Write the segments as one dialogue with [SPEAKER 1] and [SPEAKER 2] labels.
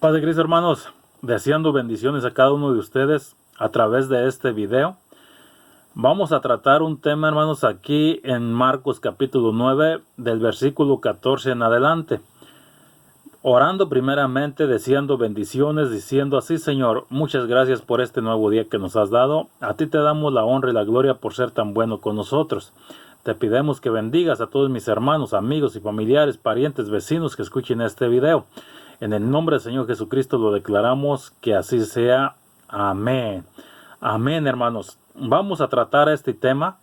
[SPEAKER 1] Paz de Cristo, hermanos, deseando bendiciones a cada uno de ustedes a través de este video. Vamos a tratar un tema, hermanos, aquí en Marcos capítulo 9, del versículo 14 en adelante. Orando primeramente, deseando bendiciones, diciendo así: Señor, muchas gracias por este nuevo día que nos has dado. A ti te damos la honra y la gloria por ser tan bueno con nosotros. Te pedimos que bendigas a todos mis hermanos, amigos y familiares, parientes, vecinos que escuchen este video. En el nombre del Señor Jesucristo lo declaramos, que así sea. Amén. Amén, hermanos. Vamos a tratar este tema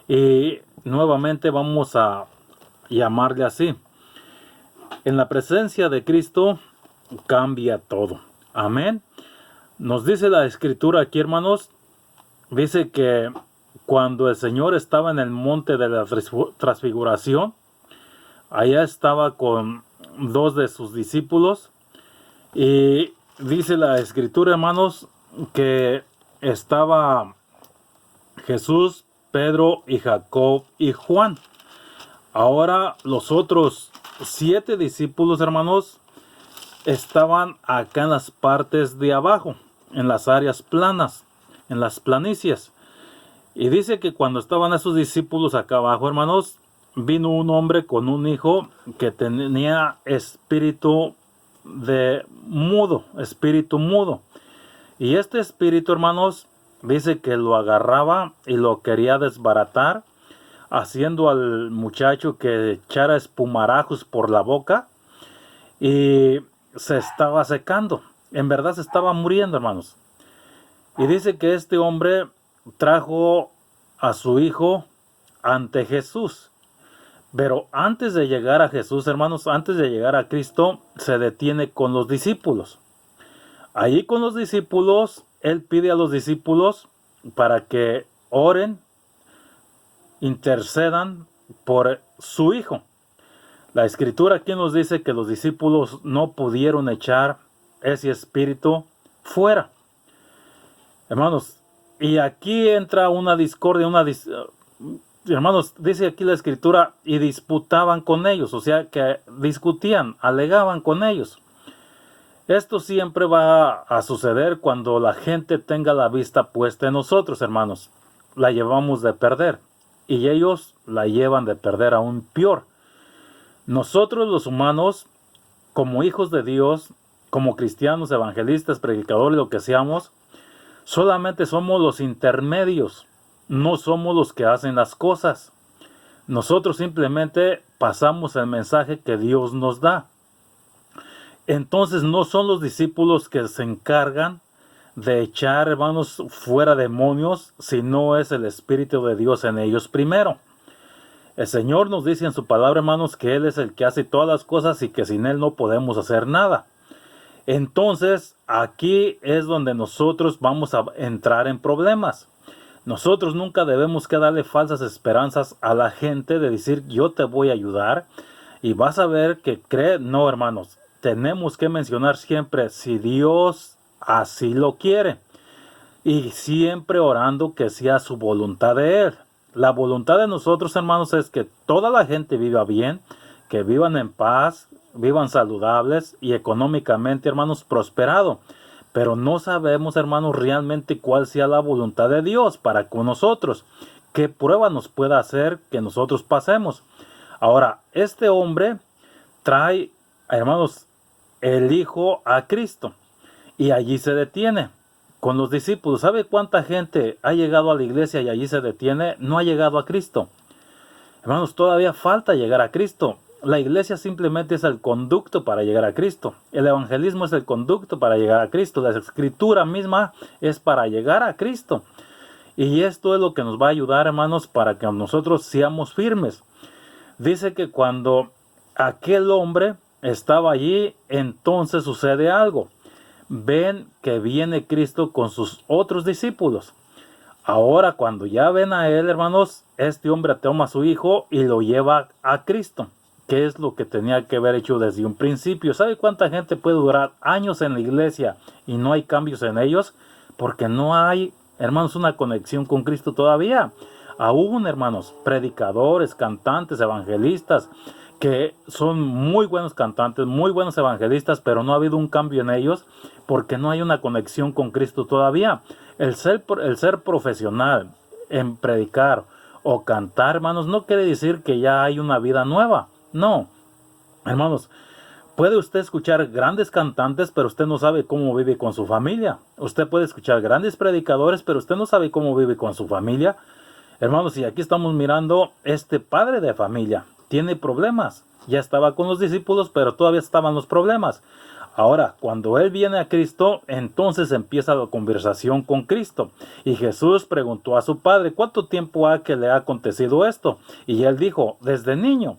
[SPEAKER 1] y nuevamente vamos a llamarle así: en la presencia de Cristo cambia todo. Amén. Nos dice la Escritura aquí, hermanos, dice que cuando el Señor estaba en el monte de la transfiguración, allá estaba con dos de sus discípulos, y dice la Escritura, hermanos, que estaba Jesús, Pedro y Jacob y Juan. Ahora los otros 7 discípulos, hermanos, estaban acá en las partes de abajo, en las áreas planas, en las planicies. Y dice que cuando estaban esos discípulos acá abajo, hermanos, vino un hombre con un hijo que tenía espíritu mudo. Y este espíritu, hermanos, dice que lo agarraba y lo quería desbaratar, haciendo al muchacho que echara espumarajos por la boca, y se estaba secando. En verdad se estaba muriendo, hermanos. Y dice que este hombre trajo a su hijo ante Jesús. Pero antes de llegar a Jesús, hermanos, antes de llegar a Cristo, se detiene con los discípulos. Allí con los discípulos, él pide a los discípulos para que oren, intercedan por su hijo. La Escritura aquí nos dice que los discípulos no pudieron echar ese espíritu fuera. Hermanos, y aquí entra una discordia, hermanos, dice aquí la Escritura, y disputaban con ellos, o sea que discutían, alegaban con ellos. Esto siempre va a suceder cuando la gente tenga la vista puesta en nosotros, hermanos. La llevamos de perder, y ellos la llevan de perder aún peor. Nosotros los humanos, como hijos de Dios, como cristianos, evangelistas, predicadores, lo que seamos, solamente somos los intermedios, no somos los que hacen las cosas. Nosotros simplemente pasamos el mensaje que Dios nos da. Entonces no son los discípulos que se encargan de echar, hermanos, fuera demonios, sino es el Espíritu de Dios en ellos primero. El Señor nos dice en su palabra, hermanos, que Él es el que hace todas las cosas y que sin Él no podemos hacer nada. Entonces, aquí es donde nosotros vamos a entrar en problemas. Nosotros nunca debemos que darle falsas esperanzas a la gente de decir: yo te voy a ayudar y vas a ver que cree. No, hermanos, tenemos que mencionar siempre: si Dios así lo quiere, y siempre orando que sea su voluntad de Él. La voluntad de nosotros, hermanos, es que toda la gente viva bien, que vivan en paz, vivan saludables y económicamente, hermanos, prosperado. Pero no sabemos, hermanos, realmente cuál sea la voluntad de Dios para con nosotros. ¿Qué prueba nos pueda hacer que nosotros pasemos? Ahora, este hombre trae, hermanos, el Hijo a Cristo, y allí se detiene con los discípulos. ¿Sabe cuánta gente ha llegado a la iglesia y allí se detiene? No ha llegado a Cristo. Hermanos, todavía falta llegar a Cristo. La iglesia simplemente es el conducto para llegar a Cristo. El evangelismo es el conducto para llegar a Cristo. La Escritura misma es para llegar a Cristo. Y esto es lo que nos va a ayudar, hermanos, para que nosotros seamos firmes. Dice que cuando aquel hombre estaba allí, entonces sucede algo. Ven que viene Cristo con sus otros discípulos. Ahora, cuando ya ven a él, hermanos, este hombre toma a su hijo y lo lleva a Cristo. ¿Qué es lo que tenía que haber hecho desde un principio? ¿Sabe cuánta gente puede durar años en la iglesia y no hay cambios en ellos? Porque no hay, hermanos, una conexión con Cristo todavía. Aún, hermanos, predicadores, cantantes, evangelistas, que son muy buenos cantantes, muy buenos evangelistas, pero no ha habido un cambio en ellos porque no hay una conexión con Cristo todavía. El ser profesional en predicar o cantar, hermanos, no quiere decir que ya hay una vida nueva. No, hermanos, puede usted escuchar grandes cantantes, pero usted no sabe cómo vive con su familia. Usted puede escuchar grandes predicadores, pero usted no sabe cómo vive con su familia. Hermanos, y aquí estamos mirando este padre de familia. Tiene problemas. Ya estaba con los discípulos, pero todavía estaban los problemas. Ahora, cuando él viene a Cristo, entonces empieza la conversación con Cristo. Y Jesús preguntó a su padre, ¿cuánto tiempo ha que le ha acontecido esto? Y él dijo, desde niño.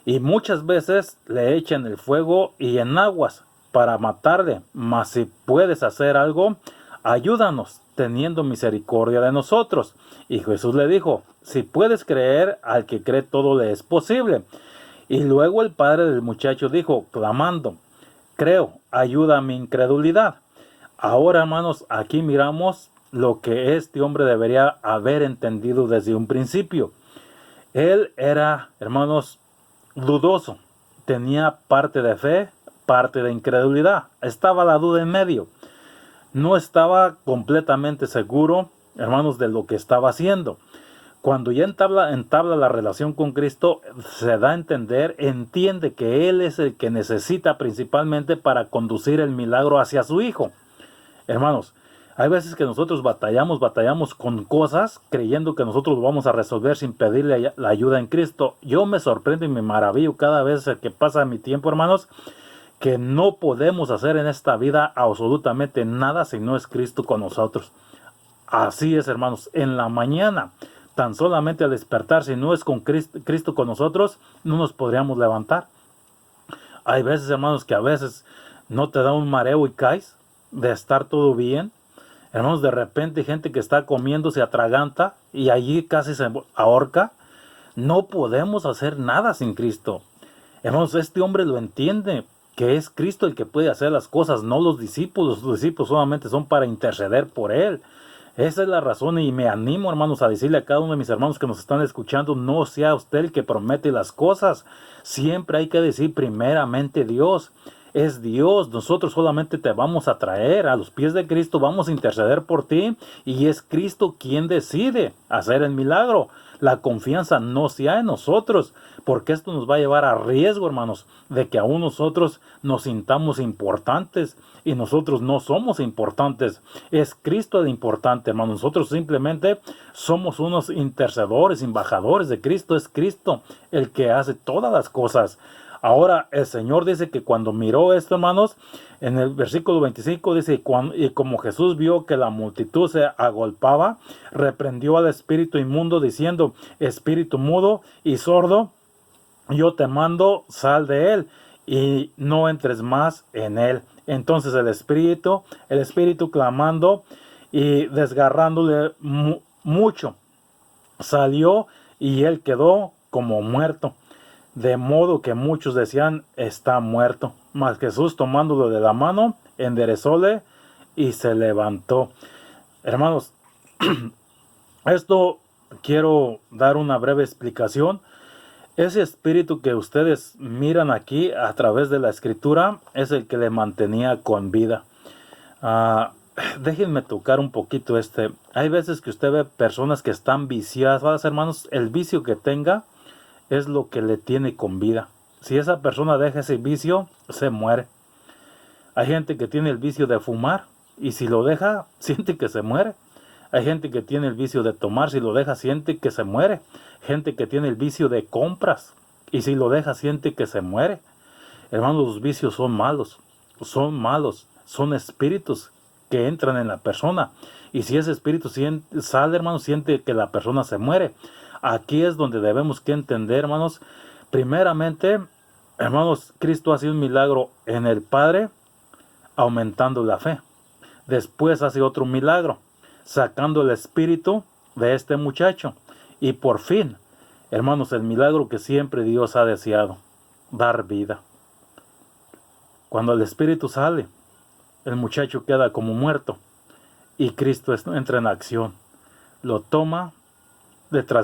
[SPEAKER 1] Y muchas veces le echan el fuego y en aguas para matarle. Mas si puedes hacer algo, ayúdanos, teniendo misericordia de nosotros. Y Jesús le dijo, si puedes creer, al que cree todo le es posible. Y luego el padre del muchacho dijo, clamando, creo, ayuda a mi incredulidad. Ahora, hermanos, aquí miramos lo que este hombre debería haber entendido desde un principio. Él era, hermanos, dudoso. Tenía parte de fe, parte de incredulidad. Estaba la duda en medio. No estaba completamente seguro, hermanos, de lo que estaba haciendo. Cuando ya entabla la relación con Cristo, se da a entender, entiende que Él es el que necesita principalmente para conducir el milagro hacia su Hijo. Hermanos, hay veces que nosotros batallamos con cosas, creyendo que nosotros lo vamos a resolver sin pedirle la ayuda en Cristo. Yo me sorprendo y me maravillo cada vez que pasa mi tiempo, hermanos, que no podemos hacer en esta vida absolutamente nada si no es Cristo con nosotros. Así es, hermanos, en la mañana, tan solamente al despertar, si no es con Cristo con nosotros, no nos podríamos levantar. Hay veces, hermanos, que a veces no te da un mareo y caes de estar todo bien. Hermanos, de repente hay gente que está comiendo, se atraganta y allí casi se ahorca. No podemos hacer nada sin Cristo. Hermanos, este hombre lo entiende, que es Cristo el que puede hacer las cosas, no los discípulos. Los discípulos solamente son para interceder por Él. Esa es la razón y me animo, hermanos, a decirle a cada uno de mis hermanos que nos están escuchando, no sea usted el que promete las cosas. Siempre hay que decir primeramente Dios. Es Dios, nosotros solamente te vamos a traer a los pies de Cristo, vamos a interceder por ti y es Cristo quien decide hacer el milagro. La confianza no sea en nosotros, porque esto nos va a llevar a riesgo, hermanos, de que aún nosotros nos sintamos importantes y nosotros no somos importantes. Es Cristo el importante, hermanos. Nosotros simplemente somos unos intercedores, embajadores de Cristo. Es Cristo el que hace todas las cosas. Ahora el Señor dice que cuando miró esto, hermanos, en el versículo 25 dice, y como Jesús vio que la multitud se agolpaba, reprendió al espíritu inmundo diciendo, espíritu mudo y sordo, yo te mando, sal de él y no entres más en él. Entonces el espíritu clamando y desgarrándole mucho, salió y él quedó como muerto. De modo que muchos decían, está muerto. Mas Jesús tomándolo de la mano, enderezóle y se levantó. Hermanos, esto quiero dar una breve explicación. Ese espíritu que ustedes miran aquí a través de la escritura es el que le mantenía con vida. Déjenme tocar un poquito Hay veces que usted ve personas que están viciadas, hermanos. El vicio que tenga es lo que le tiene con vida. Si esa persona deja ese vicio, se muere. Hay gente que tiene el vicio de fumar y si lo deja, siente que se muere. Hay gente que tiene el vicio de tomar, si lo deja, siente que se muere. Gente que tiene el vicio de compras y si lo deja, siente que se muere. Hermanos, los vicios son malos, son espíritus que entran en la persona. Y si ese espíritu sale, hermanos, siente que la persona se muere. Aquí es donde debemos que entender, hermanos. Primeramente, hermanos, Cristo hace un milagro en el Padre, aumentando la fe. Después hace otro milagro, sacando el espíritu de este muchacho. Y por fin, hermanos, el milagro que siempre Dios ha deseado, dar vida. Cuando el espíritu sale, el muchacho queda como muerto y Cristo entra en acción. Lo toma, le transmite